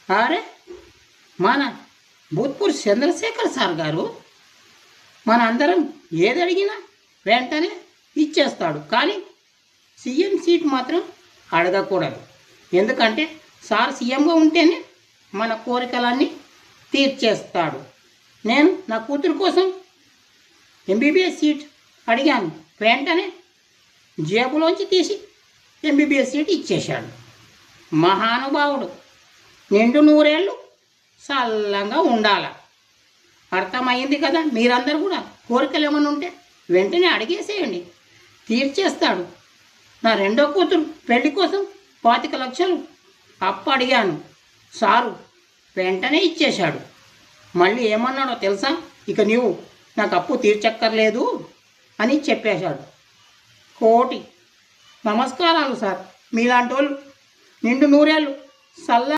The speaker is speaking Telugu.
అరే మన భూత్పూర్ చంద్రశేఖర్ సార్ గారు మన అందరం ఏది అడిగినా వెంటనే ఇచ్చేస్తాడు. కానీ సీఎం సీట్ మాత్రం అడగకూడదు. ఎందుకంటే సార్ సీఎంగా ఉంటేనే మన కోరికలన్నీ తీర్చేస్తాడు. నేను నా కూతురు కోసం ఎంబీబీఎస్ సీట్ అడిగాను. వెంటనే జేబులోంచి తీసి ఎంబీబీఎస్ సీట్ ఇచ్చేశాడు. మహానుభావుడు. నిండు నూరేళ్ళు చల్లంగా ఉండాల. అర్థమైంది కదా? మీరందరూ కూడా కోరికలు ఏమైనా ఉంటే వెంటనే అడిగేసేయండి, తీర్చేస్తాడు. నా రెండో కూతురు పెళ్లి కోసం 25 లక్షలు అప్పు అడిగాను. సారు వెంటనే ఇచ్చేశాడు. మళ్ళీ ఏమన్నాడో తెలుసా? ఇక నీవు నాకు అప్పు తీర్చక్కర్లేదు అని చెప్పేశాడు. కోటి నమస్కారాలు సార్. మీలాంటి వాళ్ళు నిండు నూరేళ్ళు చల్ల